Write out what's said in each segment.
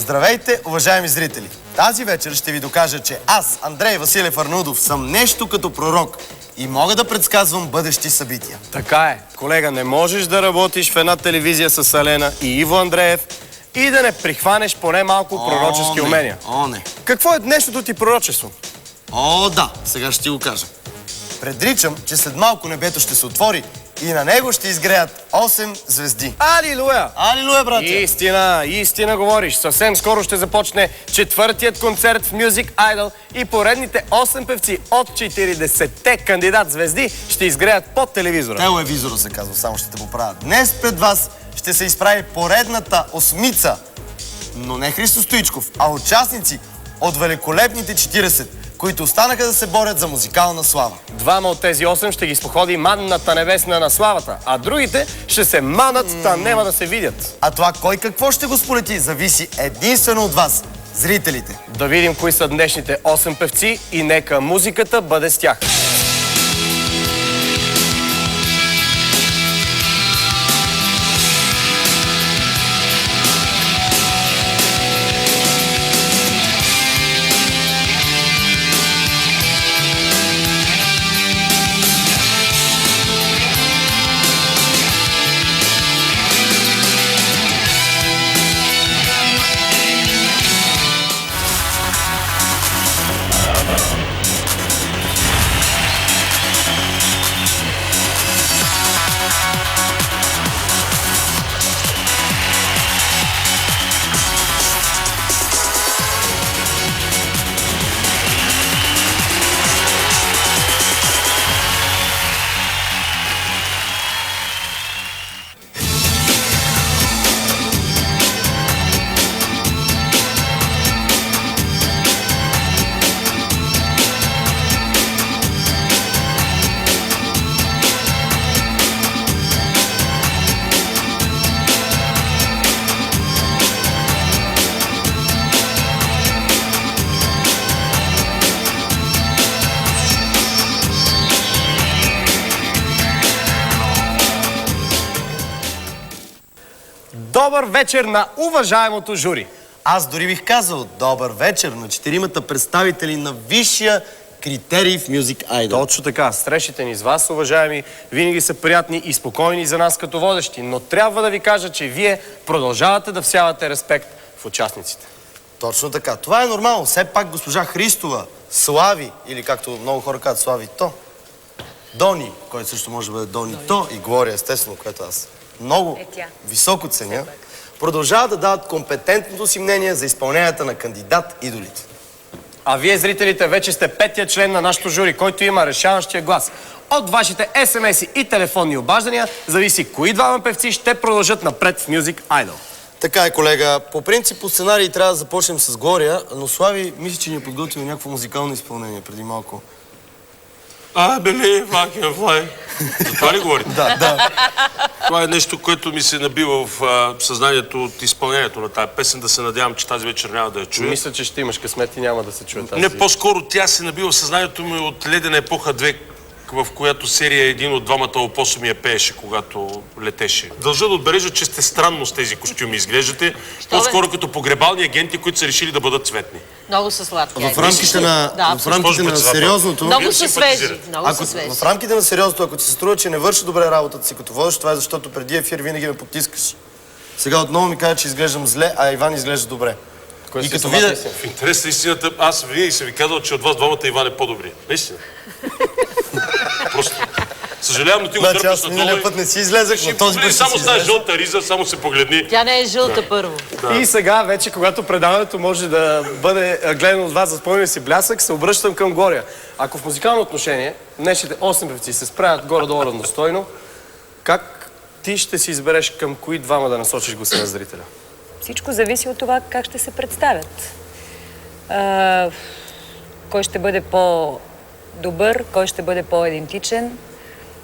Здравейте, уважаеми зрители! Тази вечер ще ви докажа, че аз, Андрей Василев Арнаудов, съм нещо като пророк и мога да предсказвам бъдещи събития. Така е. Колега, не можеш да работиш в една телевизия с Алена и Иво Андреев и да не прихванеш поне малко пророчески умения. О, не. Какво е днешното ти пророчество? О, да, сега ще ти го кажа. Предричам, че след малко небето ще се отвори и на него ще изгреят 8 звезди. Алилуя! Алилуя, братя! Истина говориш. Съвсем скоро ще започне четвъртият концерт в Music Idol и поредните 8 певци от 40-те кандидат звезди ще изгреят под телевизора. Телевизора се казва, само ще те поправя. Днес пред вас ще се изправи поредната осмица, но не Христо Стоичков, а участници от великолепните 40, които останаха да се борят за музикална слава. Двама от тези 8 ще ги споходи манната небесна на славата, а другите ще се манат, та няма да се видят. А това кой какво ще го сполети, зависи единствено от вас, зрителите. Да видим кои са днешните 8 певци и нека музиката бъде с тях. Добър вечер на уважаемото жури! Аз дори бих казал добър вечер на 4-мата представители на висшия критерий в Music Idol. Точно така. Срещите ни с вас, уважаеми, винаги са приятни и спокойни за нас като водещи, но трябва да ви кажа, че вие продължавате да всявате респект в участниците. Точно така. Това е нормално. Все пак госпожа Христова, Слави, или както много хора казват, Слави То, Дони, който също може да бъде Дони То, и Глория, естествено, което аз много високо ценя, продължават да дават компетентното си мнение за изпълненията на кандидат-идолите. А вие, зрителите, вече сте петия член на нашото жури, който има решаващия глас. От вашите СМС-и и телефонни обаждания зависи кои двама певци ще продължат напред в Music Idol. Така е, колега. По принцип, по сценарий трябва да започнем с Глория, но Слави, мисля, че ни е подготвил някакво музикално изпълнение преди малко. I believe I can fly. За това ли говорите? Да. Това е нещо, което ми се набива в съзнанието от изпълнението на тази песен. Да се надявам, че тази вечер няма да я чуя. Мисля, че ще имаш късмет и няма да се чуе тази. Не, по-скоро тя се набива в съзнанието ми от Ледена епоха 2, в която серия един от двамата опосуми я пееше, когато летеше. Дължа да отбележа, че сте странно с тези костюми изглеждате. По-скоро като погребални агенти, които са решили да бъдат цветни. Много са сладки. В рамките на сериозното... Много са свежи. В рамките на сериозното, ако ти се струва, че не върши добре работата си като водещ, това е защото преди ефир винаги ме потискаш. Сега отново ми каза, че изглеждам зле, а Иван изглежда добре. И като видя... В интерес на истината, аз винаги съм ви казал, че от вас двамата Иван е по-добри. Наистина. Просто. Съжалявам, но ти го дърпаш надолу. Миналия път не си излезах, но този път само с тази жълта риза, само се погледни. Тя не е жълта първо. И сега вече, когато предаването може да бъде гледано от вас за спомения си блясък, се обръщам към Глория. Ако в музикално отношение днешните 8 певци се справят горе-долу равностойно, как ти ще си избереш към кои двама да насочиш гласа на зрителя? Всичко зависи от това как ще се представят. Кой ще бъде по-добър, кой ще бъде по-идентичен,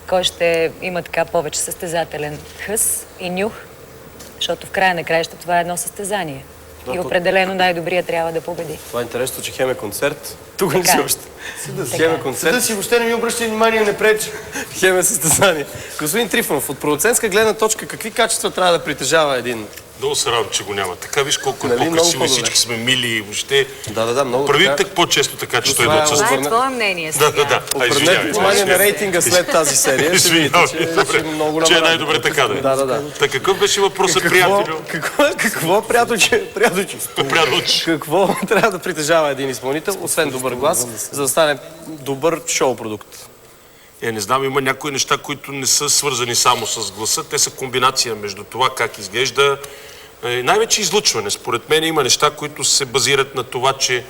кой ще има така повече състезателен хъс и нюх, защото в края на краища това е едно състезание. И определено най-добрият трябва да победи. Това е интересно, че хем е концерт. Тук не си още. Хем е концерт. Да си въобще не ми обръщай внимание, не пречи. Хем е състезание. Господин Трифонов, от продуцентска гледна точка, какви качества трябва да притежава един Много се радвам, че го няма. Така виж колко Нали, по-красиво и много всички сме мили и въобще. Да, много Прави така. так по-често така, че той Това да е отсъства. Това е твое мнение сега. Да. Обърнете внимание на рейтинга след тази серия. Ще видите, че много голяма Че е разлика. най-добре така, да. Да. Така, какъв беше въпросът, приятелю? Какво, приятелче? Приятелче. Какво трябва да притежава един изпълнител, освен добър глас, за да стане добър шоу-продукт? Не знам, има някои неща, които не са свързани само с гласа. Те са комбинация между това как изглежда. Най-вече излъчване. Според мен има неща, които се базират на това, че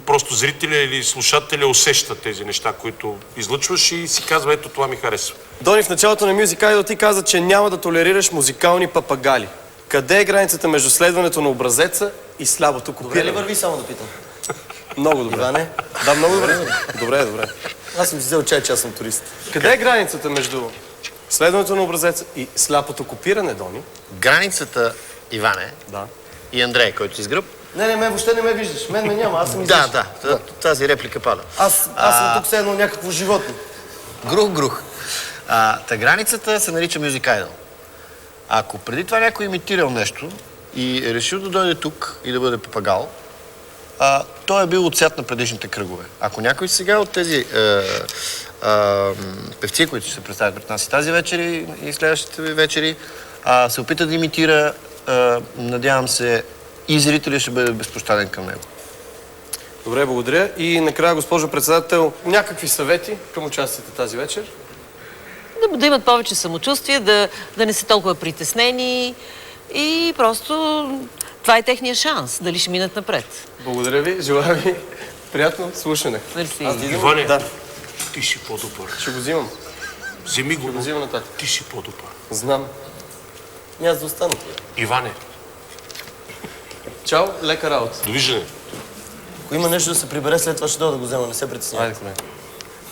просто зрителя или слушателя усеща тези неща, които излъчваш и си казва, ето това ми харесва. Дони, в началото на Music Idol ти каза, че няма да толерираш музикални папагали. Къде е границата между следването на образеца и слабото Добре ли копиране? върви, само да питам? Много добре. Иване? Да, много добре. Добре. Аз съм си взел чай, че аз съм турист. Къде е границата между следването на образеца и сляпото копиране, Дони? Границата, Иване, Да. и Андрей, който си сгръб. Не, мен въобще не ме виждаш. Мен ме няма, аз съм излишен. Да, тази реплика пада. Аз съм тук все едно някакво животно. Грух. Та границата се нарича Music Idol. Ако преди това някой имитирал нещо и е решил да дойде тук и да бъде папагал, той е бил отсят на предишните кръгове. Ако някой сега от тези певци, които ще се представят пред нас и тази вечер и следващите вечери, се опита да имитира, надявам се, и зрителят ще бъде безпощаден към него. Добре, благодаря. И накрая, госпожо председател, някакви съвети към участите тази вечер? Да имат повече самочувствие, да не са толкова притеснени и просто това е техния шанс, дали ще минат напред. Благодаря ви, желая ви приятно слушане. Мерси. Иване, Да, ти си по-добър. ще го взимам. Вземи го, Го взимам нататък. ти си по-добър. Знам. Няма да остана. Иване, Чао, лека работа. довиждане. Ако има нещо да се прибере, след това ще дойда да го взема, не се притеснявай. Айде, колега.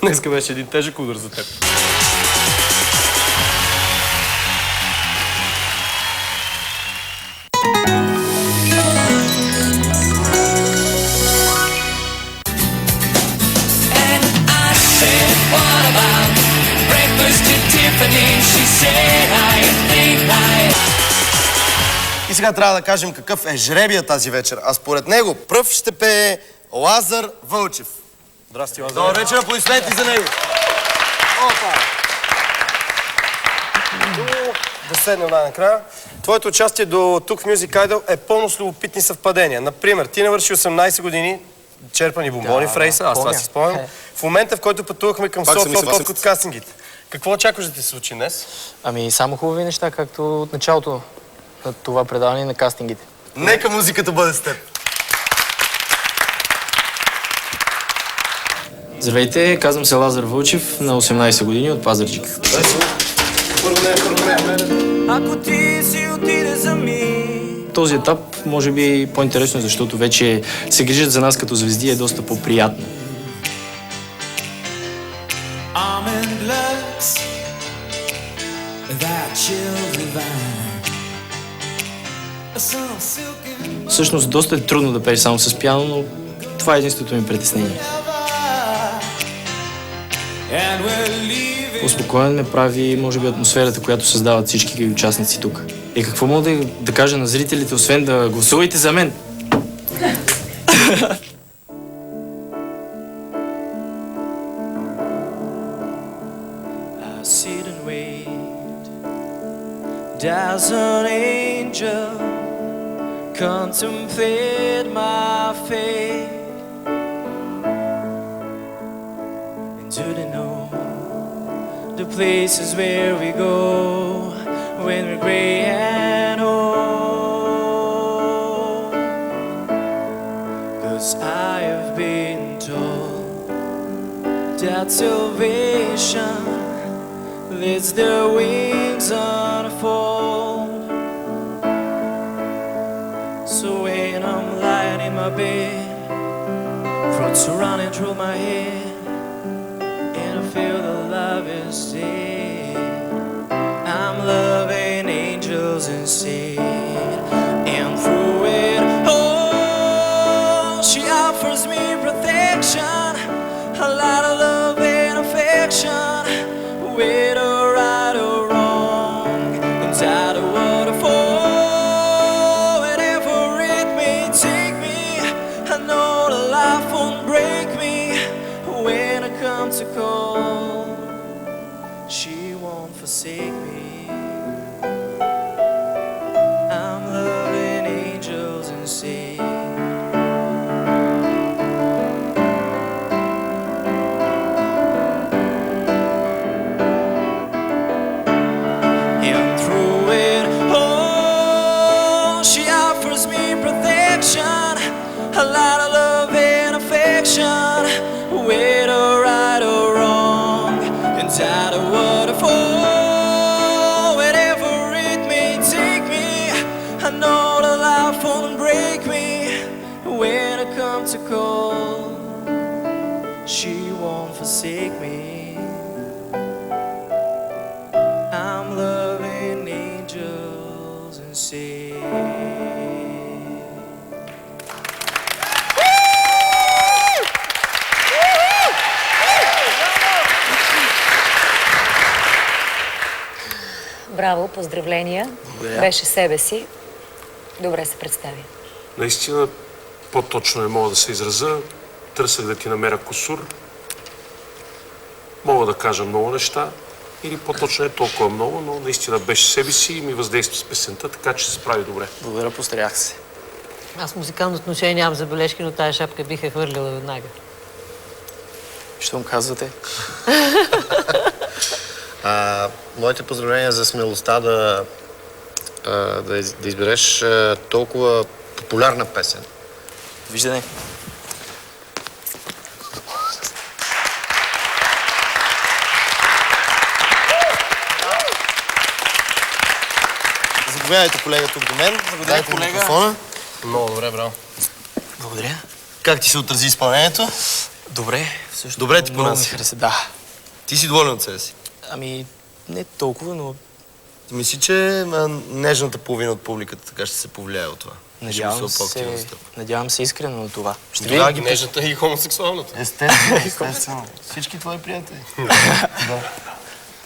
Днеска беше един тежък удар за теб. И сега трябва да кажем какъв е жребия тази вечер. А според него пръв ще пее Лазар Вълчев. Здрасти, Лазар. Добър вечер, аплодисменти за него. Да седнем най-накрая. Твоето участие до тук в Music Idol е пълно с любопитни съвпадения. Например, ти навърши 18 години, черпани бомбони в рейса, аз това си спомням. В момента, в който пътувахме към София от кастингите. Какво очакваш да ти се случи днес? Ами само хубави неща, както от началото на това предаване на кастингите. Нека музиката бъде с теб. Здравейте, казвам се Лазар Вълчев, на 18 години от Пазарджик. Ако ти си отиде за ми. Този етап може би е по-интересно, защото вече се грижат за нас като звезди, е доста по-приятно. Almond looks, that chill divine. Some silken Всъщност доста е трудно да пееш само с пиано, но това е единственото ми притеснение. and we're leaving. По-спокоен ме прави, може би, атмосферата, която създават всички участници тук. И какво мога да кажа на зрителите, освен да гласувайте за мен? I sit and wait. Does an angel contemplate my fate? And do they know the places where we go when we're gray and old? 'Cause I have been told that salvation lets their wings unfold. So when I'm lying in my bed, thoughts are running through my head, and I feel the love is dead, I'm loving angels instead. And through it all, she offers me protection, a lot of love and affection, whether right or wrong. Inside a waterfall, won't break me when I come to call. She won't forsake me. I'm loving angels and sea. Браво, поздравления. Беше себе си. Добре се представи. Наистина, по-точно не мога да се изразя. Търсех да ти намеря кусур. Мога да кажа много неща. Или по-точно не толкова много, но наистина беше себе си и ми въздейства с песента, така че се справи добре. Благодаря, постарях се. Аз в музикално отношение нямам забележки, но тая шапка бих я хвърлила веднага. Щом казвате. Моите поздравления за смелостта да избереш толкова популярна песен. Виждане. Заповядайте, колега, тук до мен. Дайте ми микрофона. Много добре, браво. Благодаря. Как ти се отрази изпълнението? Добре. Също Добре ти много ми понася. хареса. Да. Ти си доволен от себе си? Ами, не толкова, но Мисли, че нежната половина от публиката така ще се повлияе от това? надявам се искрено на това. Ще ви Тогава ги нежната и хомосексуалната. Естествено. Всички твои приятели. Да.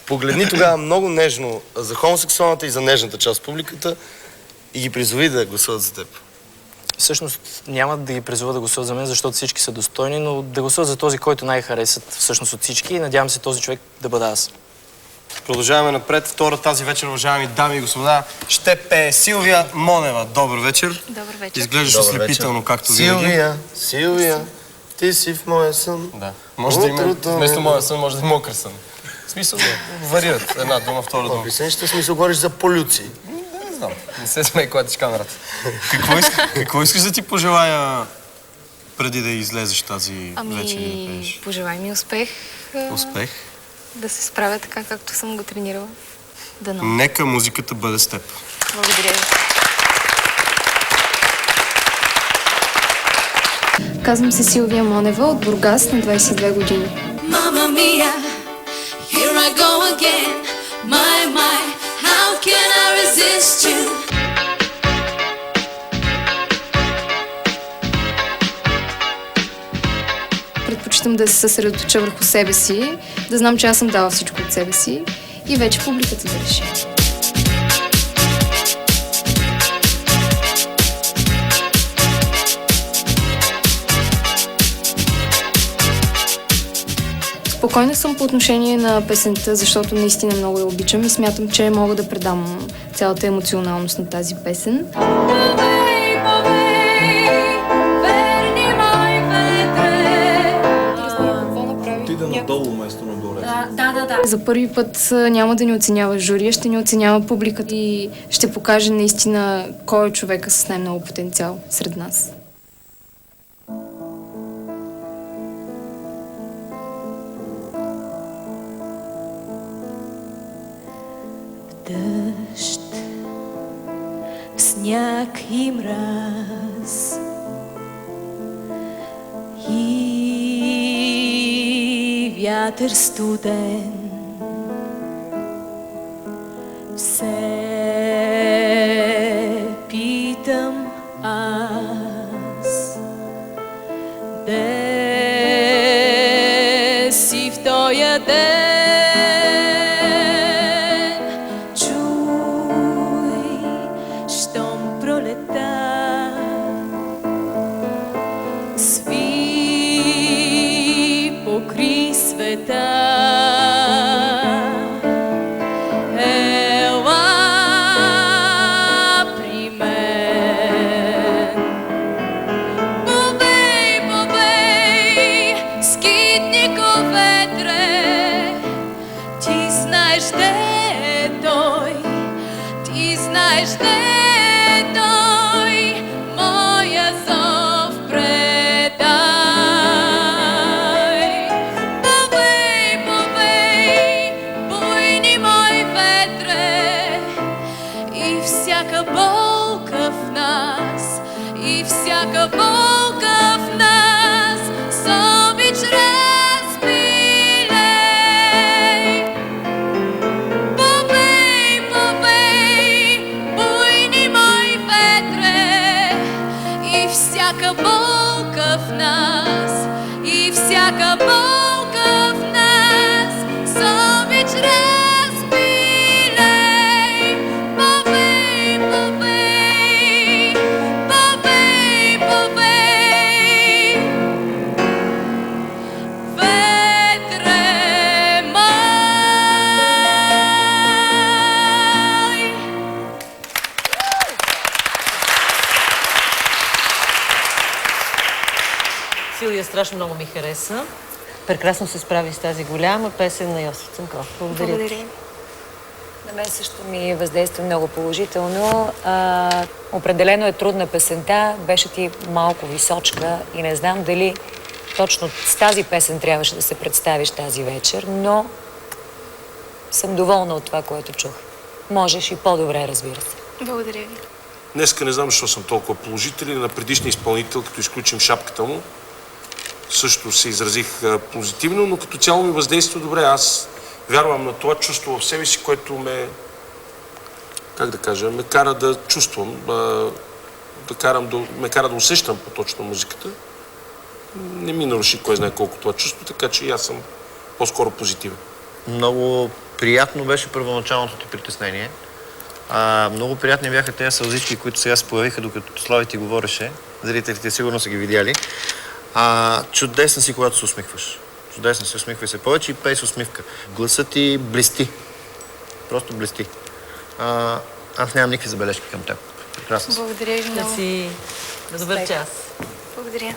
Погледни тогава много нежно за хомосексуалната и за нежната част от публиката и ги призови да гласуват за теб. Всъщност няма да ги призова да гласуват за мен, защото всички са достойни, но да гласуват за този, който най-харесат всъщност от всички и надявам се този човек да бъда аз. Продължаваме напред. Втора тази вечер, уважаеми дами и господа, ще пее Силвия Монева. Добър вечер. Добър вечер. Изглеждаш ослепително, както винаги. Силвия, ти си в моя сън. Да. Може да има, вместо моя сън, може да има мокър сън. В смисъл, варират. Една дума, втора дума. Песенщите смисъл говориш за полюции. Не знам. Не се смей, когато ти камерата. Какво искаш да ти пожелая преди да излезеш тази вечер и да пееш? Пожелай ми успех. Успех. Да се справя така, както съм го тренирала. Дано. Нека музиката бъде с теб. Благодаря ви. Казвам се Силвия Монева от Бургас на 22 години. Mamma mia, here I go again. My, how can I resist you? Предпочитам да се съсредоточа върху себе си, да знам, че аз съм дала всичко от себе си и вече публиката да реши. Спокойна съм по отношение на песента, защото наистина много я обичам и смятам, че мога да предам цялата емоционалност на тази песен. Да. За първи път няма да ни оценява журия, ще ни оценява публиката и ще покаже наистина кой е човека с най-много потенциал сред нас. Дъжд, сняг и мраз и вятър студен. Се питам аз, де си в тоя ден? Чуй, щом пролета сви покри света. всяка болка в нас с обич разпилей. Повей, повей, буйни мой ветре, и всяка болка в нас, и всяка болка в нас с обич разпилей. Повей, повей, повей, повей, ветре мой. Силвия страшно много ми хареса. Прекрасно се справи с тази голяма песен на Йосиф Цанков. Благодаря. Благодаря. На мен също ми въздейства много положително. Определено е трудна песента, беше ти малко височка и не знам дали точно с тази песен трябваше да се представиш тази вечер, но съм доволна от това, което чух. Можеш и по-добре, разбира се. Благодаря ви. Днеска не знам защо съм толкова положителен. На предишния изпълнител, като изключим шапката му, също се изразих позитивно, но като цяло ми въздейства добре. Аз вярвам на това чувство в себе си, което ме, как да кажа, ме кара да чувствам, ме кара да усещам по-точно музиката. Не ми наруши кой знае колко това чувство, така че и аз съм по-скоро позитивен. Много приятно беше първоначалното ти притеснение. Много приятни бяха тези сълзички, които сега се появиха, докато Слави ти говореше. Зрителите сигурно са ги видяли. Чудесен си, когато се усмихваш. Чудесен си, усмихвай се повече и пей с усмивка. Гласът ти блести. Просто блести. Аз нямам никакви забележки към теб. Прекрасно си. Благодаря ви много. Да си на добър час. Благодаря.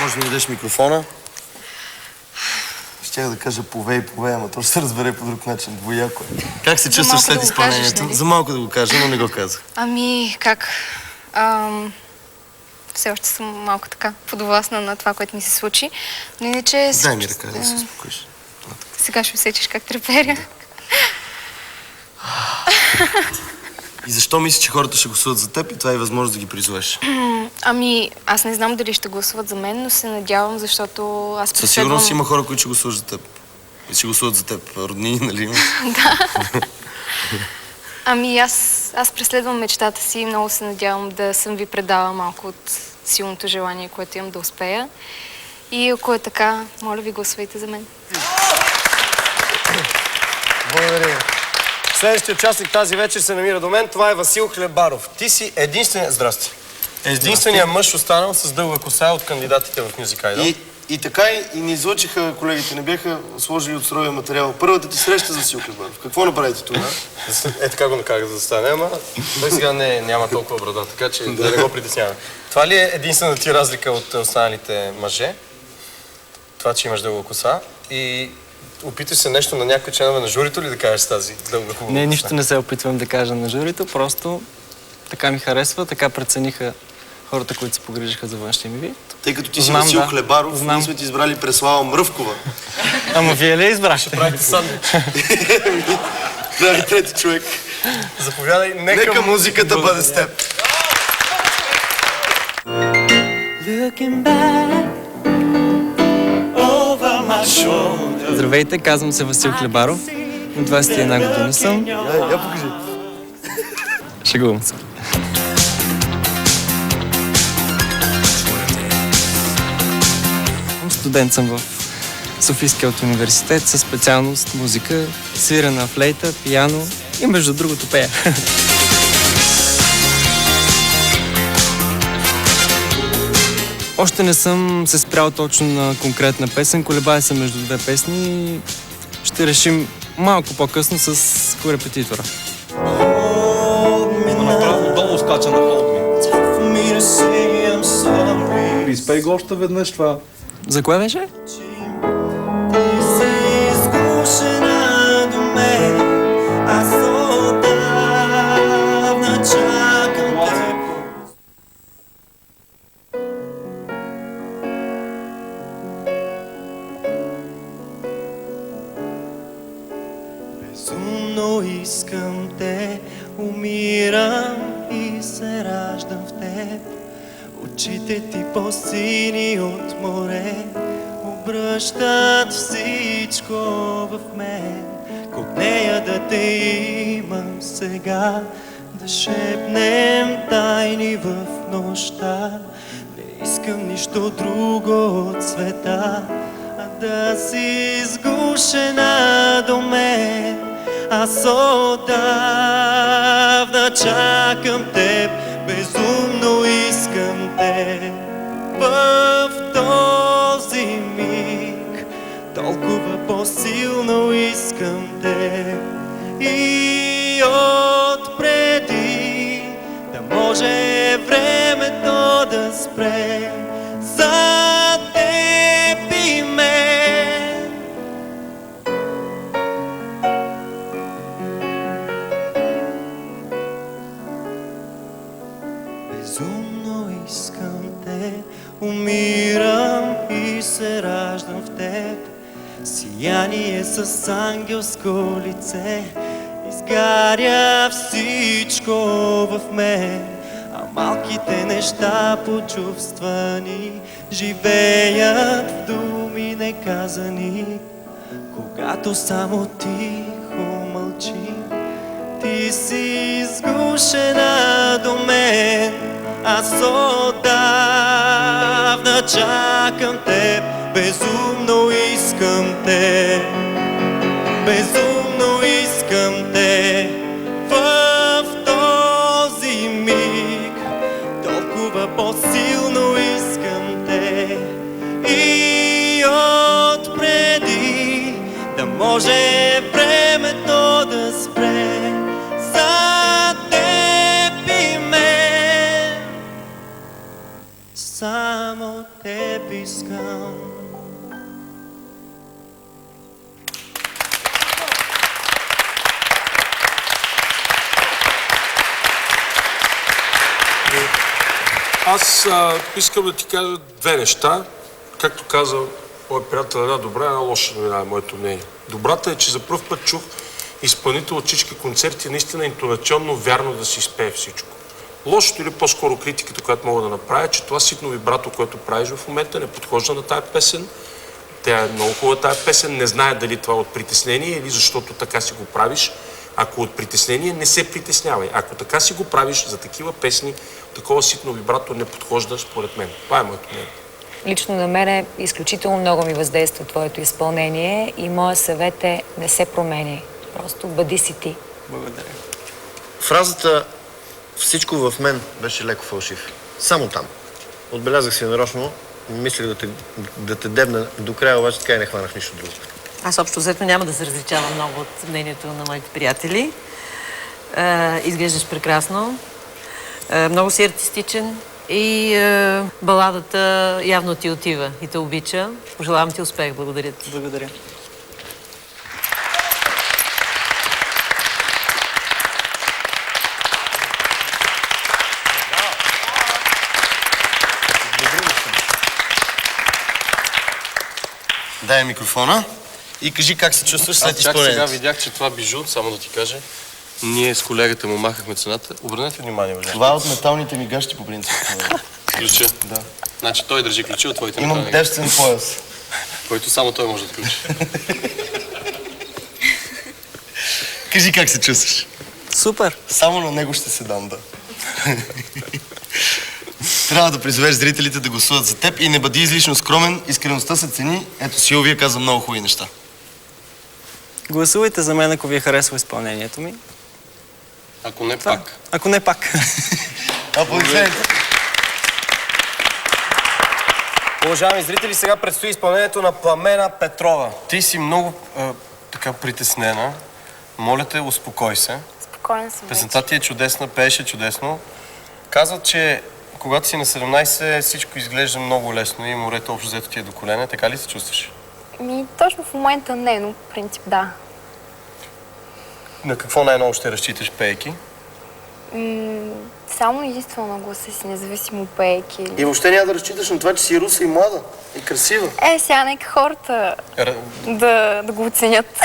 Може да ми дадеш микрофона? Щях да кажа повей, ама то ще се разбере по друг начин. Двояко е. Как се чувстваш след изпълнението? Нали? За малко да го кажа, но не го казах. Ами, как? Все още съм малко така подвластна на това, което ми се случи. Но иначе... Дай ми ръка да се успокоиш. Сега ще усетиш как треперя. И защо мислиш, че хората ще гласуват за теб и това е възможност да ги призовеш? Ами, аз не знам дали ще гласуват за мен, но се надявам, защото аз Със сигурност има хора, които ще гласуват за теб. И ще гласуват за теб. Роднини, нали? Да. Ами, аз преследвам мечтата си и много се надявам да съм ви предала малко от силното желание, което имам да успея. И ако е така, моля ви, гласувайте за мен. Благодаря. Следващия участник тази вечер се намира до мен. Това е Васил Хлебаров. Ти си единственият мъж останал с дълга коса от кандидатите в Music Idol. И така и ни излъчиха колегите, не бяха сложили от суровия материал. Първата ти среща за Васил Хлебаров. Какво направите това? Така го накарах да застане, ама той сега няма толкова брада, така че да не го притесняваме. Това ли е единствената ти разлика от останалите мъже? Това, че имаш дълга коса и опиташ се нещо на някои членове на журито ли да кажеш с тази дълга хубава? Не, нищо не се опитвам да кажа на журито, просто така ми харесва, така прецениха хората, които се погрижиха за външния ми вид. Тъй като ти си Васил Хлебаров, ние сме ти избрали Преслава Мръвкова. Ама вие ли избрахте? Ще правите сандвич. Да, трети човек. Заповядай, нека музиката бъде с теб. Здравейте, казвам се Васил Хлебаров. На 21 години съм. Я покажи. Шегувам се. Студент съм в Софийския университет със специалност музика, свира на флейта, пиано и между другото пея. Още не съм се спрял точно на конкретна песен, колебая се между две песни и ще решим малко по-късно с корепетитора. Направо долу скача на Hold Me. Изпей го още веднъж това. За кое беше? Безумно искам те, умирам и се раждам в теб. Очите ти по-сини от море обръщат всичко в мен. Копнея да те имам сега, да шепнем тайни в нощта. Не искам нищо друго от света, а да си сгушена до мен. Аз отдавна чакам теб, безумно искам теб. В този миг толкова по-силно искам теб. И отпреди да може времето да спре за теб и мен. Безумно искам те, умирам и се раждам в теб. Сияние с ангелско лице, изгаря всичко в мен. А малките неща почувствани живеят в думи неказани. Когато само тихо мълчим, ти си сгушена до мен. Аз отдавна чакам теб, безумно искам те. Безумно искам те. В този миг толкова по-силно искам те. И отпреди да може времето да спре за теб и мен. Само теб искам. Аз искам да ти кажа две неща. Както каза моят приятел, една добра, една лоша новина е моето мнение. Добрата е, че за пръв път чух изпълнител от всички концерти наистина интонационно вярно да си изпее всичко. Лошото или по-скоро критиката, която мога да направя, че това ситно вибрато, което правиш в момента, не подхожда на тая песен. Тя е много хубава тая песен, не знае дали това е от притеснение или защото така си го правиш. Ако от притеснение, не се притеснявай. Ако така си го правиш за такива песни, такова ситно вибрато не подхожда според мен. Това е моето мнение. Лично на мене изключително много ми въздейства твоето изпълнение и моя съвет е не се промени. Просто бъди си ти. Благодаря. Фразата "всичко в мен" беше леко фалшив. Само там. Отбелязах си нарочно, мислех да те дебна до края, обаче така и не хванах нищо друго. Аз общо взето няма да се различавам много от мнението на моите приятели. Изглеждаш прекрасно. Много си артистичен. И баладата явно ти отива и те обича. Пожелавам ти успех. Благодаря ти. Благодаря. Дай микрофона и кажи как се чувстваш след изпълнението. Сега видях, че това бижу, само да ти кажа. Ние с колегата му махахме цената. Обърнете внимание, уважаеми. Това е от металните ми гащи по принцип. Ключа? Да. Значи той държи ключи от твоите метални. Имам девствен пояс. Който само той може да отключи. Кажи как се чувстваш. Супер. Само на него ще се дам, да. Трябва да призовеш зрителите да гласуват за теб и не бъди излишно скромен. Искреността се цени. Ето Силвия каза много хубави неща. Гласувайте за мен, ако ви харесва изпълнението ми. Ако не пак. Ако не пак. Аплодисменти. Уважаеми зрители, сега предстои изпълнението на Пламена Петрова. Ти си много така притеснена. Моля те, успокой се. Спокоен съм. Песента ти е чудесна, пееше чудесно. Казват, че когато си на 17, всичко изглежда много лесно и морето общо взето ти е до колене. Така ли се чувстваш? Точно в момента не, но в принцип да. На какво най-много ще разчиташ, пеейки? Само единствено на гласа си, независимо пеейки. И въобще няма да разчиташ на това, че си руса и млада. И красива. Сега нека хората да го оценят.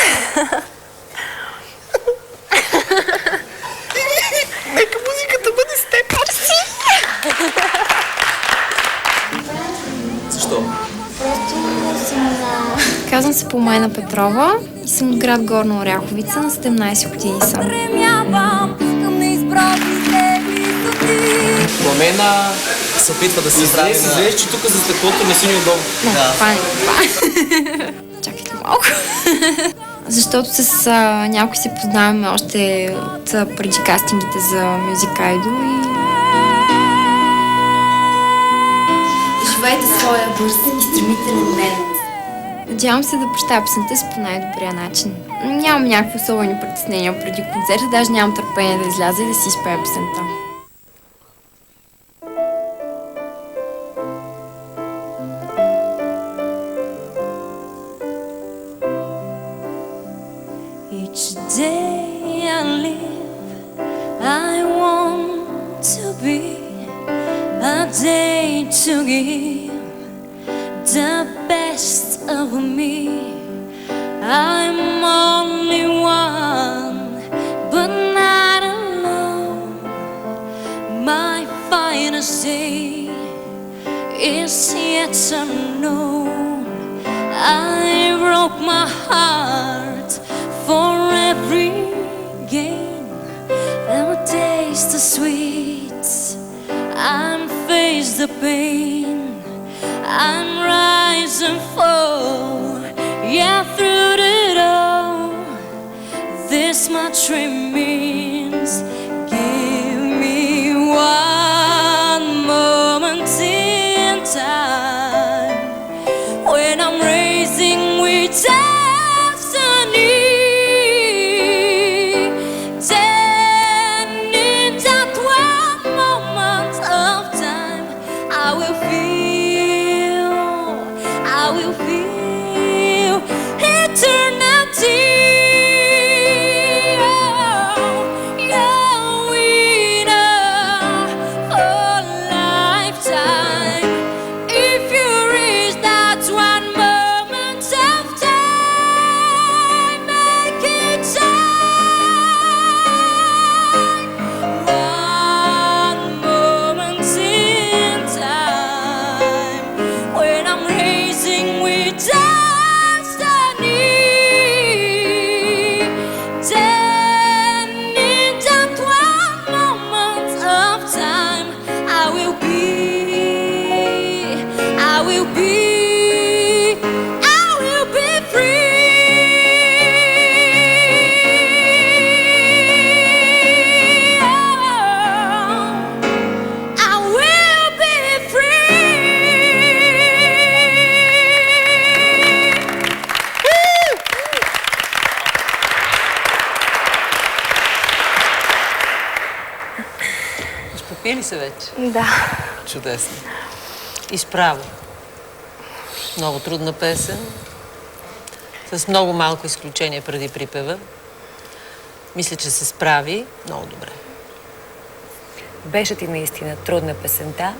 Защо? Просто съм... Казвам се Пламена Петрова и съм от град Горна Оряховица, на 17 години съм. Пламена се опитва да се здрави. Излезеш, че тук за стъклото не си неудобно. Не, това не това. Чакайте малко. Защото с някой се познаваме още от преди кастингите за Music Idol и... Живейте своя бърз и стремителен ден. Надявам се да представя песента си по най-добрия начин. Нямам някакви особени притеснения преди концерта, даже нямам търпение да изляза и да си изпея песента. Each day I live, I want to be a day to give the best of me. I'm only one, but not alone. My finest day is yet unknown. I broke my heart for every gain, and I taste the sweet, and face the pain, and rise and fall, yeah, through it all. This much remains. Give me one moment in time when I'm raising with destiny. Then in that one moment of time, I will feel eternity. Oh, you're winner for lifetime. If you reach that one moment of time, make it time. One moment in time when I'm raising with destiny. Then in that one moment of time, I will be free. I will be free. Изпопили се вече. Да. Чудесно. Изправо. Много трудна песен. С много малко изключение преди припева. Мисля, че се справи много добре. Беше ти наистина трудна песента.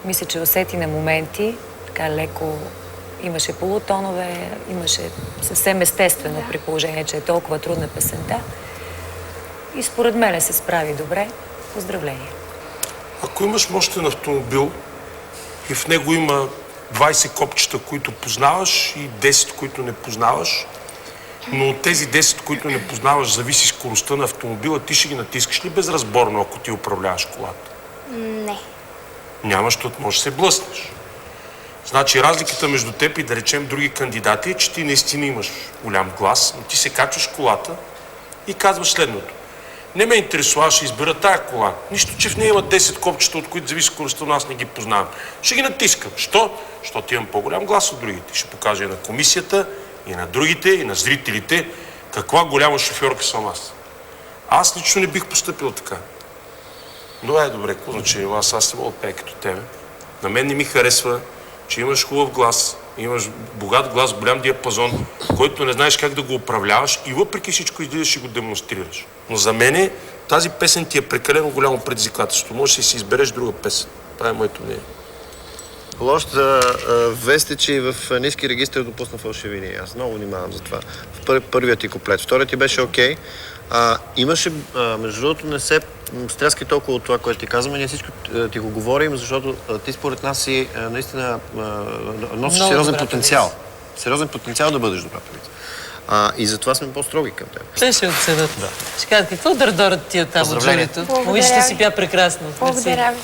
Мисля, че усети на моменти, така леко имаше полутонове, имаше съвсем естествено при положение, че е толкова трудна песента. И според мен се справи добре. Поздравления! Ако имаш мощен автомобил и в него има 20 копчета, които познаваш и 10, които не познаваш, но от тези 10, които не познаваш, зависи скоростта на автомобила, ти ще ги натискаш ли безразборно, ако ти управляваш колата? Не. Няма, защото можеш да се блъснеш. Значи разликата между теб и да речем други кандидати е, че ти наистина имаш голям глас, но ти се качваш в колата и казваш следното. Не ме интересува, ще избера тая кола. Нищо, че в нея има 10 копчета, от които зависи скоростта, но аз не ги познавам. Ще ги натискам. Що? Защото имам по-голям глас от другите. Ще покажа и на комисията, и на другите, и на зрителите каква голяма шофьорка съм аз. Аз лично не бих постъпил така. Но добре, какво значение? Аз не мога да пея като тебе. На мен не ми харесва, че имаш хубав глас, имаш богат глас, голям диапазон, който не знаеш как да го управляваш и въпреки всичко излизаш и го демонстрираш. Но за мен тази песен ти е прекалено голямо предизвикателство. Можеш да си избереш друга песен. Това е моето мнение. Лошата вест е, че и в ниски регистър допусна фалшивини. Аз много внимавам за това. В първият ти куплет. Вторият ти беше окей, Имаше, между другото, не се стряскай толкова от това, което ти казваме. Ние всичко ти го говорим, защото ти според нас си наистина носиш сериозен потенциал. Сериозен потенциал да бъдеш добра певица. И затова сме по-строги към теб. Те ще отседат. Да. Ще кажат, какво дърдорят тия там от журито? Момичето си пя прекрасно. Благодаря ви.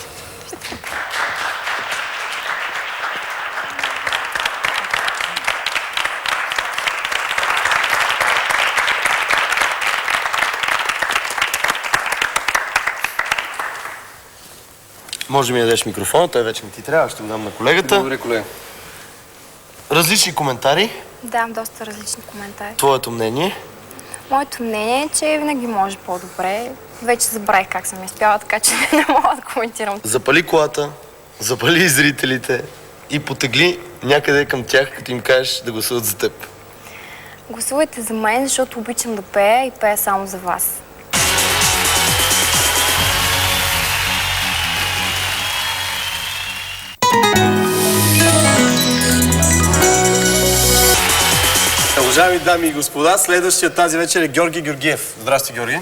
Може да ми дадеш микрофона, той вече ми ти трябва, ще го дам на колегата. Добре, колега. Различни коментари. Да, доста различни коментари. Твоето мнение? Моето мнение е, че винаги може по-добре. Вече забравих как съм изпяла, така че не мога да коментирам. Запали колата, запали зрителите и потегли някъде към тях, като им кажеш да гласуват за теб. Гласувайте за мен, защото обичам да пея и пея само за вас. Уважаеми дами и господа, следващия тази вечер е Георги Георгиев. Здрасти, Георги.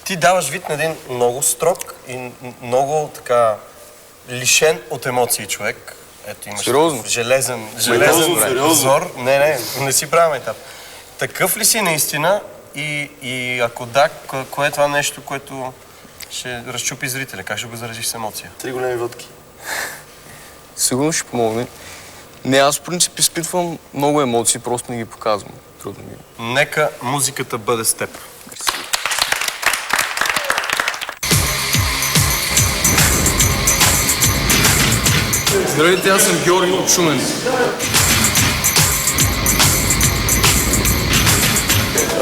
Ти даваш вид на един много строг и много така лишен от емоции човек. Ето имаш железен взор. Не си правим етап. Такъв ли си наистина и ако да, кое е това нещо, което ще разчупи зрителя? Как ще го заразиш с емоция? 3 големи водки. Сигурно ще помогне. Не, аз в принцип изпитвам много емоции, просто не ги показвам. Трудно ми е. Нека музиката бъде с теб. Здравейте, аз съм Георги от Шумен.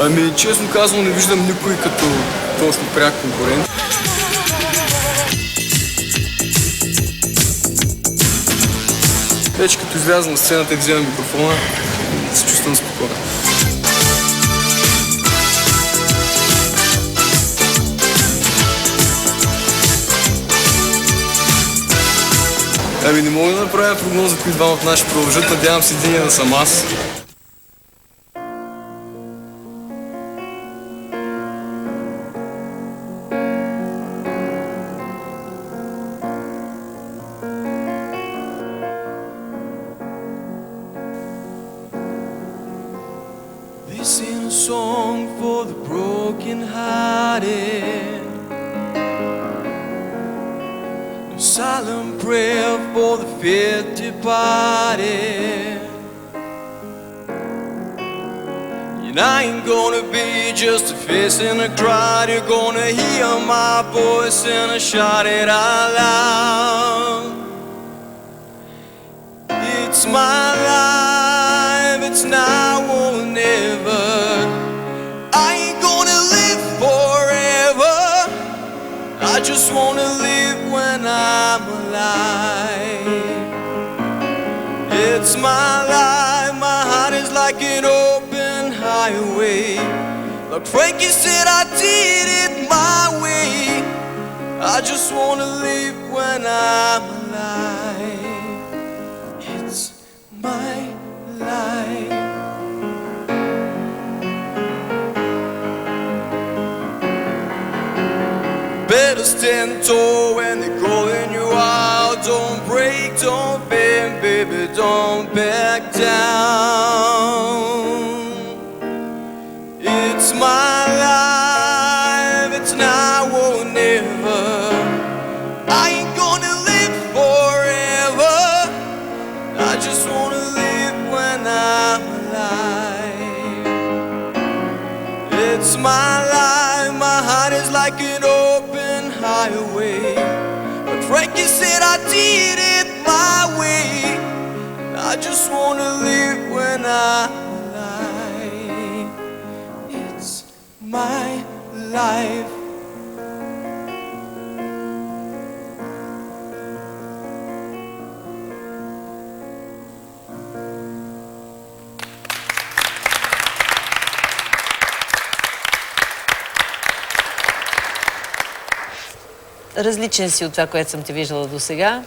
Ами, честно казвам, не виждам никой като точно пряк конкурент. Вече като изляза на сцената и взема микрофона, се чувствам спокоен. Ами не мога да направя прогноза, кои двамата наши ще продължат. Надявам се единия да съм аз. This is a song for the broken-hearted, a silent prayer for the faith departed. And I ain't gonna be just a face in a crowd. You're gonna hear my voice and I shout it out loud. It's my life, it's now or never. I ain't gonna live forever. I just wanna live when I'm alive. It's my life, my heart is like an open highway. Like Frankie said, I did it my way. I just wanna live when I'm alive. It's my life. Better stand tall when they're calling you out. Don't break, don't bend, baby, don't back down. It's my life, it's now or never. I ain't gonna live forever. I just wanna live when I'm alive. It's my life, my heart is like an open highway. But Frankie said I did it my way. I just wanna live when I'm alive. It's my life. Различен си от това, което съм те виждала до сега.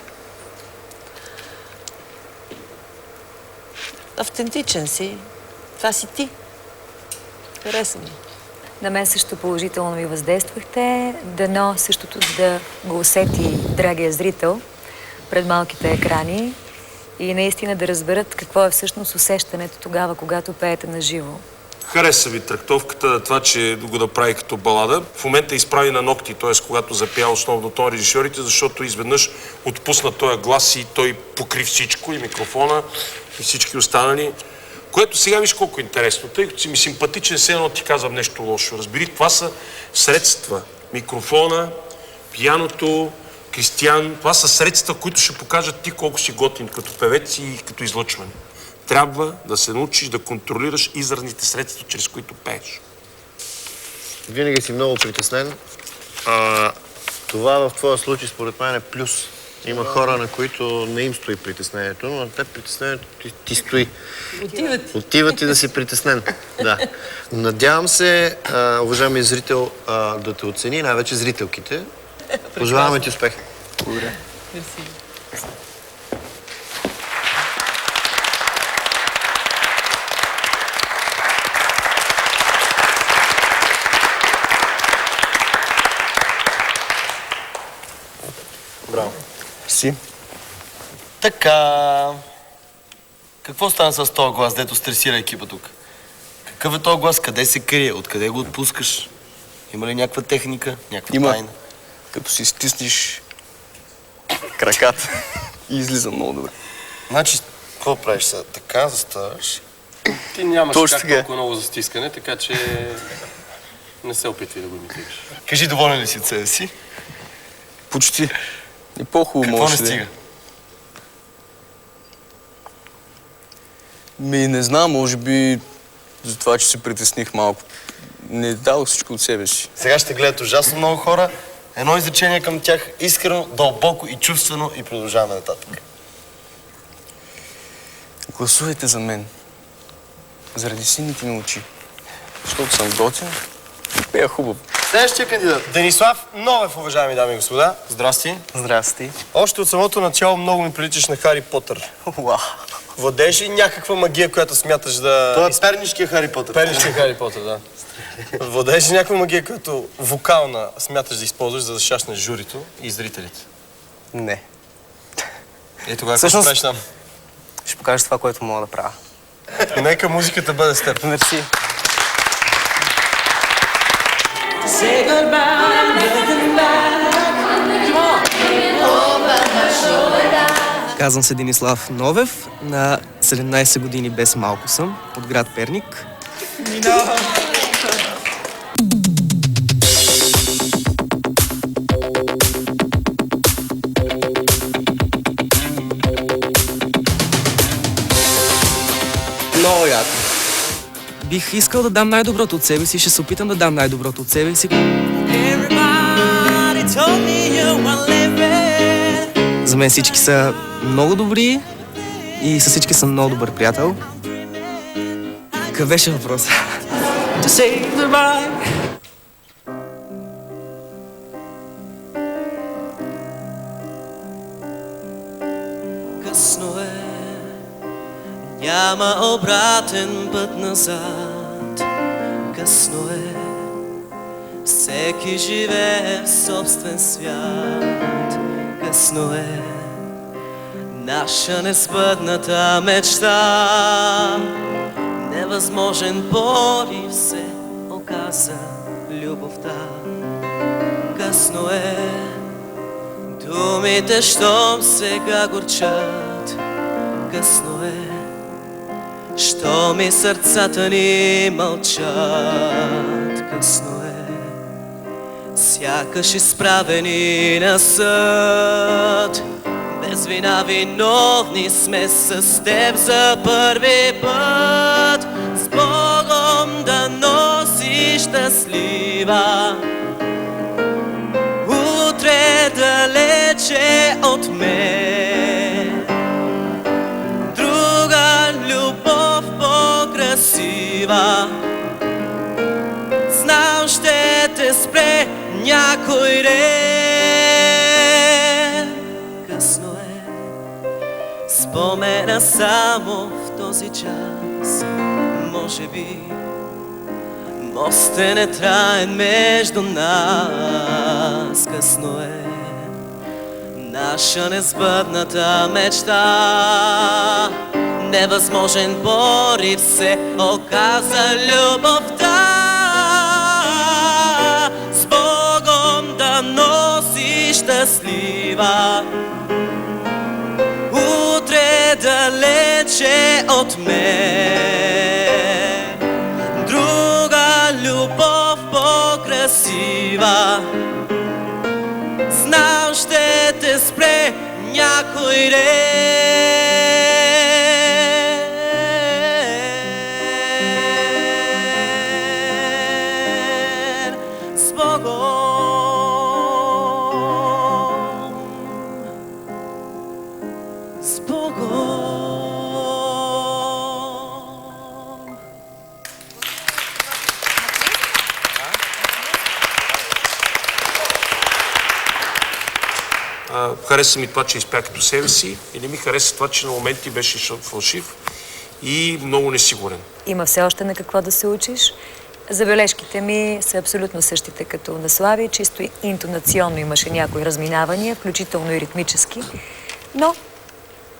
Автентичен си. Това си ти. Хареса ми. На мен също положително ми въздействахте. Дано същото да го усети драгия зрител пред малките екрани и наистина да разберат какво е всъщност усещането тогава, когато пеете на живо. Хареса ви трактовката, това, че го направи като балада. В момента изправи на ногти, т.е. когато запя основно тон режисьорите, защото изведнъж отпусна този глас и той покри всичко, и микрофона, и всички останали. Което сега виж колко е интересно, тъй като си ми симпатичен, все едно ти казвам нещо лошо. Разбери, това са средства. Микрофона, пияното, Кристиян, това са средства, които ще покажат ти колко си готин като певец и като излъчване. Трябва да се научиш да контролираш изразните средства, чрез които пееш. Винаги си много притеснен. Това в твоя случай според мен е плюс. Има хора, на които не им стои притеснението, но на теб притеснението ти стои. Отива ти да си притеснен. Да. Надявам се, уважаеми зрител, да те оцени, най-вече зрителките. Пожелаваме ти успех. Благодаря. Браво. Си. Така. Какво стана с този глас, дето стресира екипа тук? Какъв е този глас? Къде се крие? Откъде го отпускаш? Има ли някаква техника? Някаква тайна? Като си стиснеш краката и излиза много добре. Значи, какво правиш сега? Така заставаш. Ти нямаш Точно как така. толкова много за стискане, така че не се опитвай да го имитираш. Кажи, доволен ли си от себе си? Почти. И по-хубаво Какво не може да е. стига? Не знам, може би за това, че се притесних малко. Не дадох всичко от себе си. Сега ще гледат ужасно много хора. Едно изречение към тях, искрено, дълбоко и чувствено, и продължаваме нататък. Гласувайте за мен. Заради сините ми очи. Защото съм готин и пея хубаво. Следващия кандидат. Денислав Новев, уважаеми дами и господа. Здрасти. Здрасти. Още от самото начало много ми приличаш на Хари Потър. Уау. Владееш ли някаква магия, която смяташ да... Той е пернишкия Хари Потър. Пернишкия Хари Потър, да. Владееш ли някаква магия, която вокална смяташ да използваш, за да шашнеш журито и зрителите? Не. И тогава какво Всъщност- правиш там? Ще покажа това, което мога да правя. Нека музиката бъде с теб. Мерси. Казвам се Денислав Новев, на 17 години без малко съм, от град Перник. Много яко. Бих искал да дам най-доброто от себе си и ще се опитам да дам най-доброто от себе си. За мен всички са много добри и с всички съм много добър приятел. Какъв беше въпросът? Късно е, няма обратен път назад. Късно е, всеки живее в собствен свят. Късно е, наша несбъдната мечта. Невъзможен порив се оказа любовта. Късно е, думите, щом сега горчат. Късно е, щом и сърцата ни мълчат. Късно е, сякаш изправени на съд. Без вина виновни сме с теб за първи път. С Богом да носиш щастлива. Утре далече от мен друга любов по-красива. Знам, ще те спре някой ден. Късно е, спомена само в този час. Мост е нетраен между нас, късно е наша несбъдната мечта. Невъзможен порив се оказа любовта. С Богом да носи щастлива, утре далече от мен друга любов по-красива. Знам, ще те спре някой ден. С Богом, с Богом. Хареса ми това, че изпя като себе си и не ми хареса това, че на моменти беше фалшив и много несигурен. Има все още на какво да се учиш. Забележките ми са абсолютно същите като на Слави. Чисто интонационно имаше някои разминавания, включително и ритмически. Но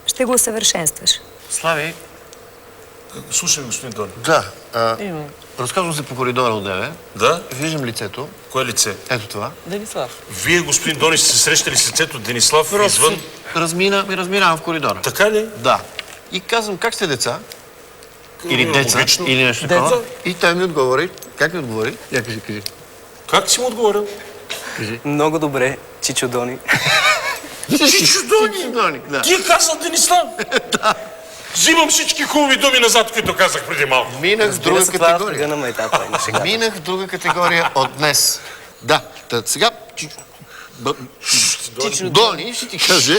ще го усъвършенстваш. Слави. Слушай, господин Дони. Да. Разказвам се по коридора от деве. Да? Виждам лицето. Кое лице? Ето това. Денислав. Вие, господин Дони, сте се срещали с лицето Денислав извън? Разминавам в коридора. Така ли? Да. И казвам, как сте деца? Или деца, Логично. или нещо такова. И той ми отговори. Как ми отговори? Я кажи. Как си му отговорил? Кажи. Много добре, Чичо Дони. Чичо Дони? Да. Ти каза Денислав? Да. Взимам всички хубави думи назад, които казах преди малко. Минах в друга категория. На майтапа, Минах в друга категория от днес. Да. Сега Дони ще ти каже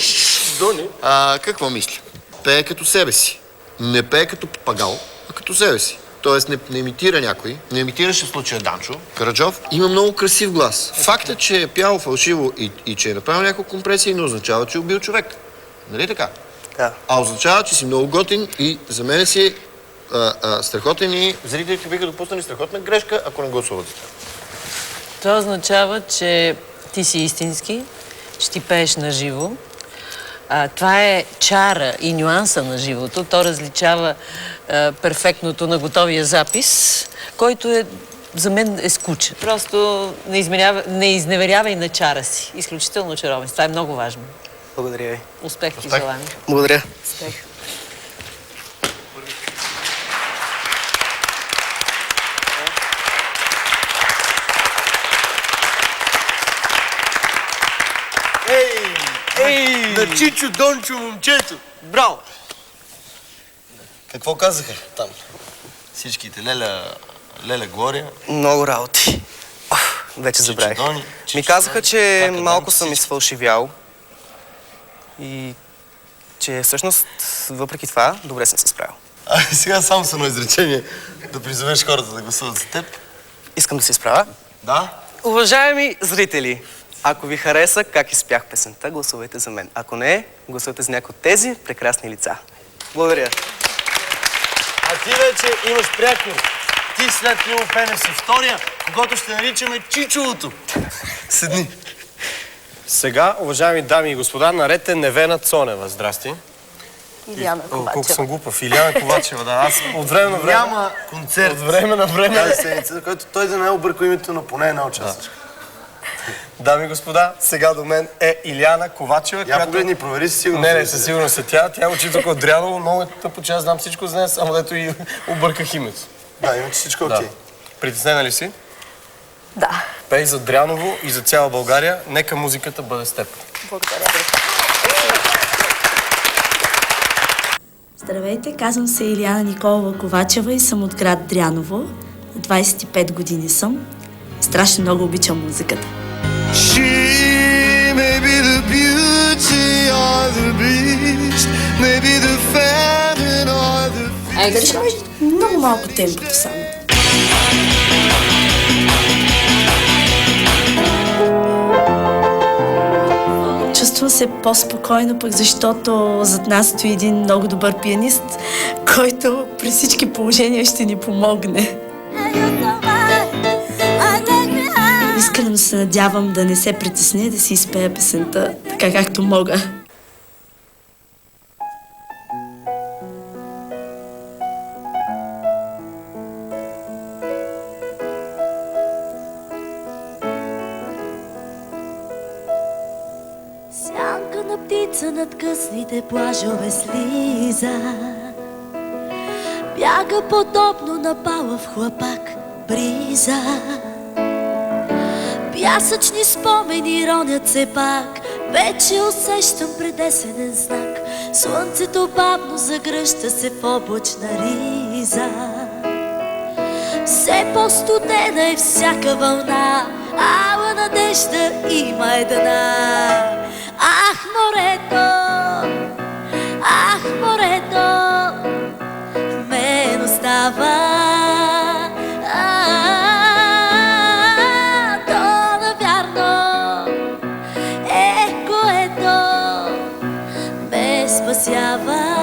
какво мисля. Пее като себе си. Не пее като папагал, а като себе си. Тоест не имитира някой. Не имитираше в случая Данчо Караджов. Има много красив глас. Фактът, че е пял фалшиво и че е направил няколко компресии, не означава, че е убил човек. Нали така? Да. А означава, че си много готин и за мен си страхотен и зрителите биха допуснали страхотна грешка, ако не гласуват. Това означава, че ти си истински, че ти пееш на живо. Това е чара и нюанса на живото. То различава перфектното на готовия запис, който за мен е скучен. Просто не изневерявай на чара си. Изключително чаровен. Това е много важно. Благодаря ви. Успех ти желаем. Благодаря. Успех. На Чичо Дончо момчето! Браво! Какво казаха там? Всичките. Леля Глория. Много работи. Вече забравих. Ми казаха, че малко съм изфалшивял и че всъщност, въпреки това, добре съм се справил. Сега само с едно изречение да призовеш хората да гласуват за теб. Искам да се изправя. Да? Уважаеми зрители, ако ви хареса как изпях песента, гласувайте за мен. Ако не, гласувайте за някои от тези прекрасни лица. Благодаря. А ти вече имаш приятел. Ти след Лило Пенев си втория, когато ще наричаме Чичовото. Седни. Сега, уважаеми дами и господа, наред е Невена Цонева. Здрасти. Иляна Ковачева. Колко съм глупав. Иляна Ковачева, да. Аз от време на време... Няма концерт. От време на време... Тази седмица, за който той да не е объркал името, но поне една участъчка. Дами и господа, сега до мен е Иляна Ковачева, Я погледни, провери си сигурно. Не, със сигурност е тя. Тя учи тук от Дряново. Много е тъпо, че аз знам всичко за нея, само дето и обърках името. Да, иначе всичко окей. Притеснена ли си? Да. Пей за Дряново и за цяла България. Нека музиката бъде с теб. Благодаря. Здравейте, казвам се Илияна Николова Ковачева и съм от град Дряново. На 25 години съм. Страшно много обичам музиката. Да решаваш много малко темпото само. Чувствам се по-спокойно, пък защото зад нас стои един много добър пианист, който при всички положения ще ни помогне. искрено се надявам да не се притесня и да си изпея песента така както мога. Сянка на птица над късните плажове слиза, бяга подобно на палав хлапак бриза. Пясъчни спомени ронят се пак, вече усещам предесенен знак. Слънцето бавно загръща се в облачна риза. Все по-студена е всяка вълна, ала надежда има една. Ах, морето, в мен остава. То навярно е което ме спасява.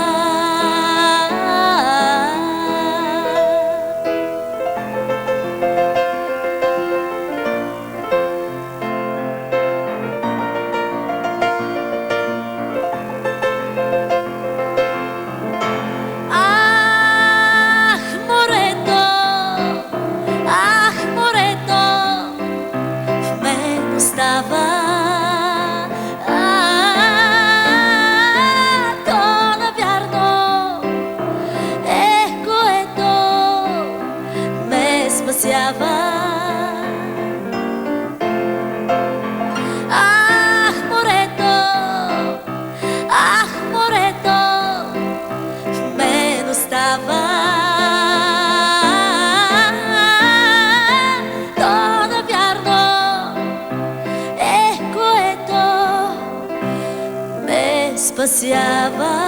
Спасява.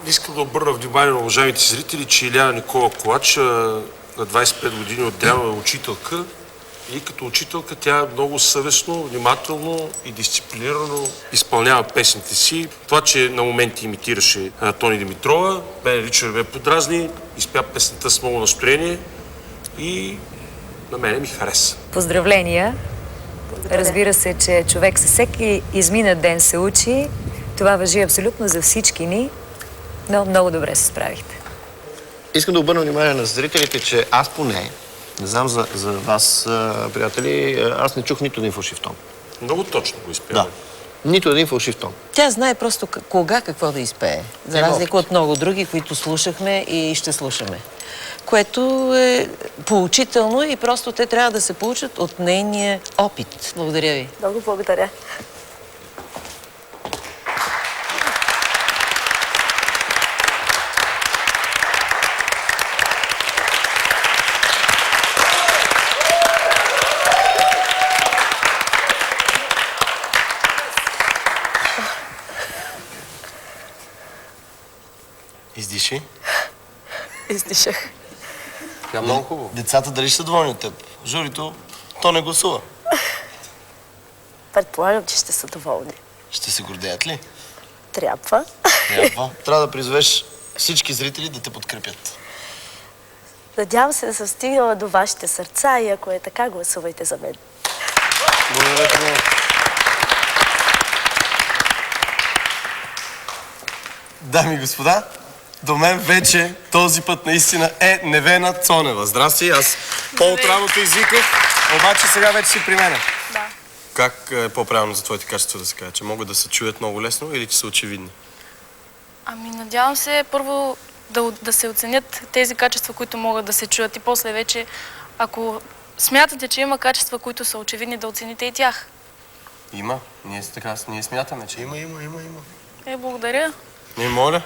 Искам да обърна внимание на уважаемите зрители, че Илияна Никола Ковач на 25 години от Дряново е учителка и като учителка тя много съвестно, внимателно и дисциплинирано изпълнява песните си. Това, че на моменти имитираше Тони Димитрова, мен лично ме подразни, изпя песента с много настроение и на мене ми хареса. Поздравления! Разбира се, че човек със всеки изминат ден се учи. Това важи абсолютно за всички ни, но много добре се справихте. Искам да обърна внимание на зрителите, че аз поне, не знам за вас, приятели, аз не чух нито един фалшив тон. Много точно го изпя. Да. Нито един фалшив тон. Тя знае просто кога какво да изпее. За разлика от много други, които слушахме и ще слушаме. Което е поучително и просто те трябва да се получат от нейния опит. Благодаря ви. Много благодаря. Издиши. Издишах. Тя много хубаво. Децата дали ще са доволни от теб? Журито, то не гласува. Предполагам, че ще са доволни. Ще се гордеят ли? Трябва. Трябва да призовеш всички зрители да те подкрепят. Надявам се да съм стигнала до вашите сърца и ако е така, гласувайте за мен. Благодаря ти много. Дами и господа, до мен вече този път наистина е Невена Цонева. Здрасти, аз по-от работа извиках, обаче сега вече си при мен. Да. Как е по-правилно за твоите качества да се каже? Че могат да се чуят много лесно или че са очевидни? Ами надявам се първо да се оценят тези качества, които могат да се чуят и после вече, ако смятате, че има качества, които са очевидни, да оцените и тях. Има. Ние смятаме, че има. Благодаря. Не моля.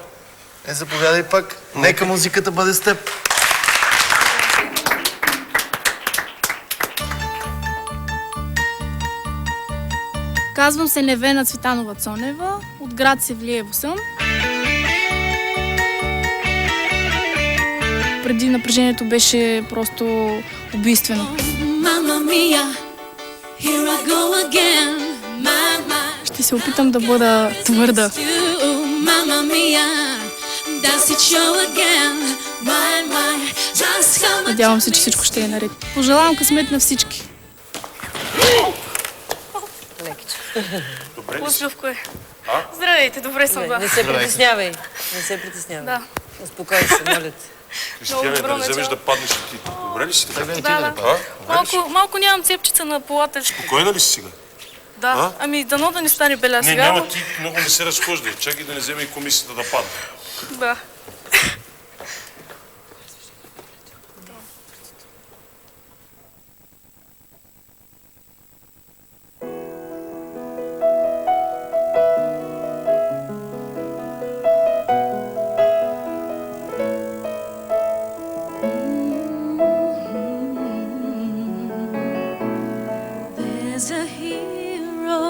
Заповядай пък. Нека музиката бъде с теб. Казвам се Невена Цветанова Цонева, от град Севлиево съм. Преди напрежението беше просто убийствено. Mamma mia, here I go again. Ще се опитам да бъда твърда. Надявам се, че всичко ще е наред. Пожелавам късмет на всички. Лъчовко е. Здравейте, добре съм. Не се притеснявай. Не се притеснявай. Да. Успокой се, моля те. Кристияне, да не вземеш да паднеш и ти. Добре ли си така? Да. Малко нямам цепчица на полата. Спокойна ли си сега? Да. Ами дано да не стане беля сега. Не, няма, ти много не се разхождай. Чакай да не вземе и комисията да падне. Да. There's a hero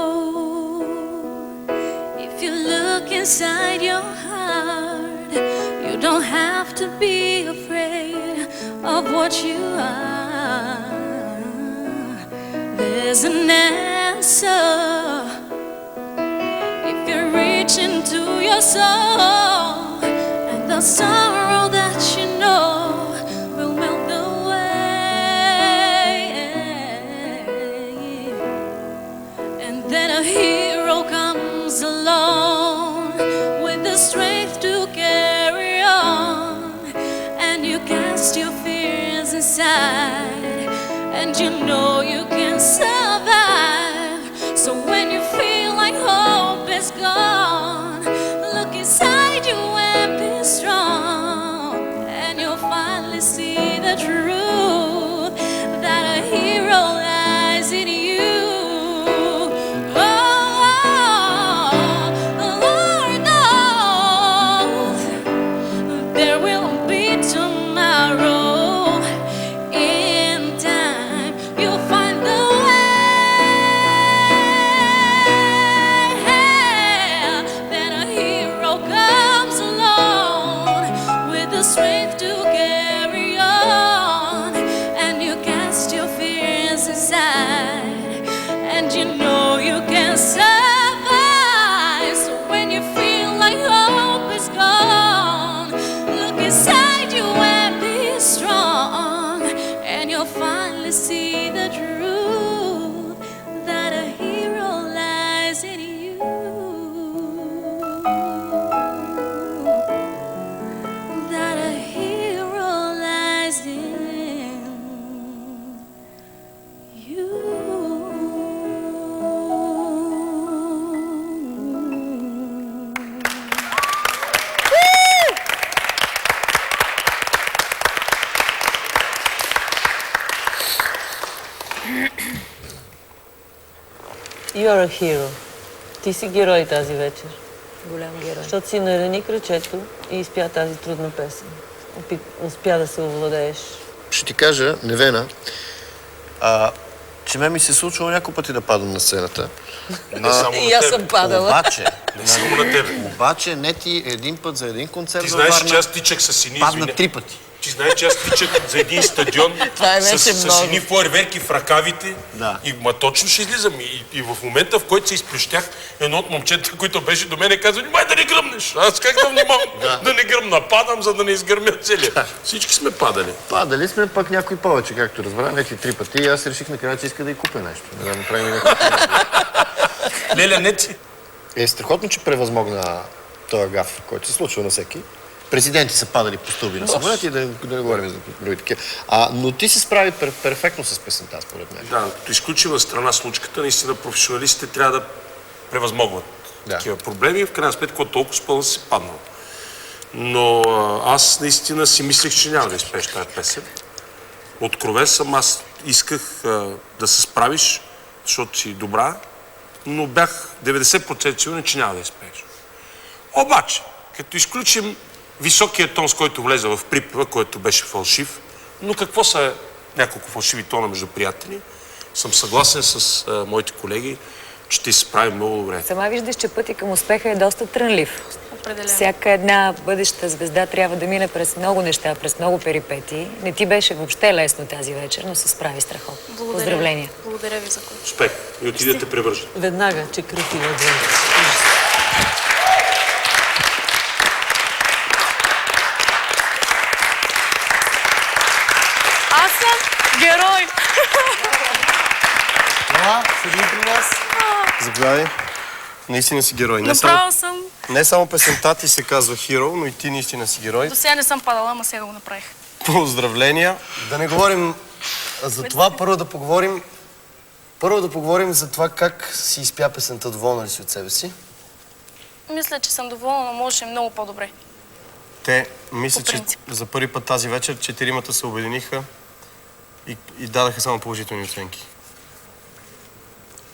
if you look inside your heart. You don't have to be afraid of what you are. There's an answer if you reach into your soul, and the sorrow that you know will melt away. And then a hero comes along with the strength to carry on, and you cast your fears aside, and you know you can survive. So when you feel like hope is gone, look inside you and be strong, and you'll finally see the truth that a hero lies in you. The Lord knows there will be tomorrow. In time, you'll find the then a hero comes along with the strength to carry on, and you cast your fears aside, and you know you can survive. So when you feel like hope is gone, look inside you and be strong, and you'll finally see the truth that a hero lies in you. That a hero lies in you. You are a hero. Ти си герой тази вечер. Голям герой. Защото си нарани кръчето и изпя тази трудна песен. Успя да се овладееш. Ще ти кажа, Невена, че ми се случва няколко пъти да падам на сцената. Не само на И аз тебе. съм падала. Не само на тебе. Обаче не ти един път за един концерт Ти във знаеш, Варна, че аз тичах с едни... падна 3 пъти. Ти знаеш, че аз тичах за един стадион Това е вече с много. едни фойерверки в ръкавите. Да. И точно ще излизам. И в момента, в който се изплющях, едно от момчета, които беше до мене, казва: "Внимай да не гръмнеш." Аз как да внимавам да не гръмна? Падам, за да не изгърмя целия. Всички сме падали. Падали сме пък някой повече, както разбрах, вече 3 пъти. И аз реших накрая, че иска да й купя нещо. Да направим някакво. Леля, не ти. Е страхотно, че превъзмогна този гаф, който се случва на всеки. Президенти са падали по стълби на самолети, да не говорим за други такива. Но ти се справи перфектно с песента, според мен. Да, като изключим на страна случката, наистина професионалистите трябва да превъзмогват такива проблеми и в крайна сметка толкова спълно си паднал. Но аз наистина си мислех, че няма да изпееш тази песен. Откровен съм, аз исках да се справиш, защото си добра, но бях 90% сигурен, че няма да изпееш. Обаче, като изключим високия тон, с който влезе в припева, който беше фалшив, но какво са няколко фалшиви тона между приятели, съм съгласен с моите колеги, че ти се справи много добре. Сама виждаш, че пътя към успеха е доста трънлив. Определено. Всяка една бъдеща звезда трябва да мине през много неща, през много перипетии. Не ти беше въобще лесно тази вечер, но се справи страхотно. Благодаря. Поздравления. Благодаря ви за което. Успех. И отиде да те превържа. Веднага, че кръв има две. Аз съм герой! Това, седи при нас. Заповядай. Наистина си герой. Направо съм. Не само песента ти се казва Hero, но и ти наистина си герой. До сега не съм падала, ама сега го направих. Поздравления. Да не говорим за това, първо да поговорим за това как си изпя песента. Доволна ли си от себе си? Мисля, че съм доволна, но можеше много по-добре. Те, мисля, По че принцип. за първи път тази вечер четиримата се обединиха и дадаха само положителни оценки.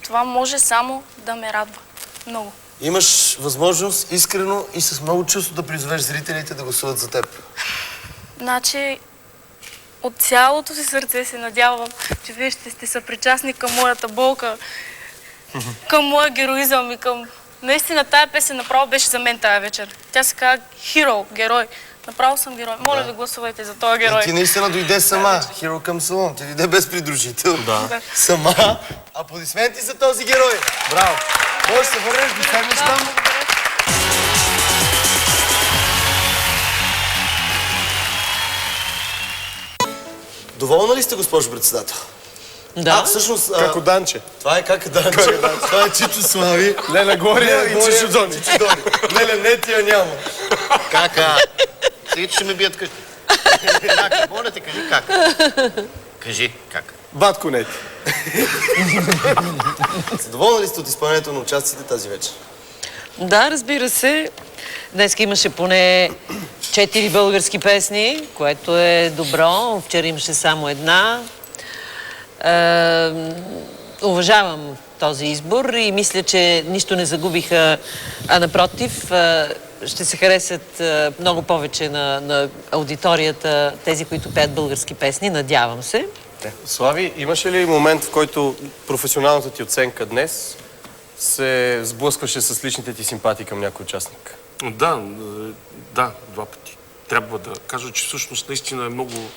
Това може само да ме радва. Много. Имаш възможност искрено и с много чувство да призовеш зрителите да гласуват за теб. Значи, от цялото си сърце се надявам, че вие ще сте съпричастни към моята болка, към моя героизъм и към... Наистина, тая песен направо беше за мен тая вечер. Тя се казва Hero, герой. Направо съм герой. Моля ви, гласувайте за този герой. И ти наистина дойде сама. Hero към салон. Ти дойде без придружител. Да. Сама. Аплодисменти за този герой. Браво. Може да се върнеш, да седнеш там. Доволна ли сте, госпожо председател? Да. Всъщност... Како Данче. Това е как Данче. Това е Чичо Слави. Леля Гория и Чичо Дони. Леля не тия няма. Кака. Сега ще ме бият къщи. Кака, моля те, кажи кака. Кажи кака. Батко Нети. Доволна ли сте от изпълнението на участите тази вечер? Да, разбира се. Днес имаше поне 4 български песни, което е добро. Вчера имаше само една. Уважавам този избор и мисля, че нищо не загубиха, а напротив, ще се харесат много повече на аудиторията тези, които пеят български песни. Надявам се. Слави, имаше ли момент, в който професионалната ти оценка днес се сблъскваше с личните ти симпатии към някой участник? Да, два пъти. Трябва да кажа, че всъщност наистина е много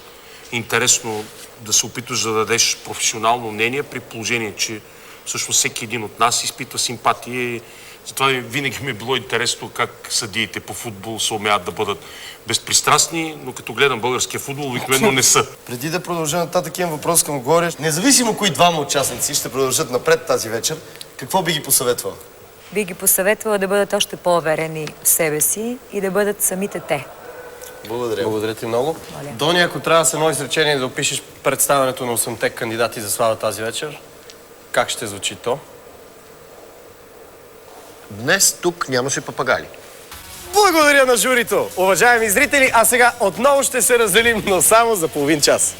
интересно да се опиташ да дадеш професионално мнение, при положение, че всъщност всеки един от нас изпитва симпатия и затова винаги ми е било интересно как съдиите по футбол се умеят да бъдат безпристрастни, но като гледам българския футбол, обикновено не са. Преди да продължа нататък, имам въпрос към Глория. Независимо кои двама участници ще продължат напред тази вечер, какво би ги посъветвал? Би ги посъветвала да бъдат още по-уверени в себе си и да бъдат самите те. Благодаря. Благодаря ти много. Моля. Дони, ако трябва с едно изречение да опишеш представянето на 8-те кандидати за слава тази вечер, как ще звучи то? Днес тук нямаше папагали. Благодаря на журито! Уважаеми зрители, а сега отново ще се разделим, но само за половин час.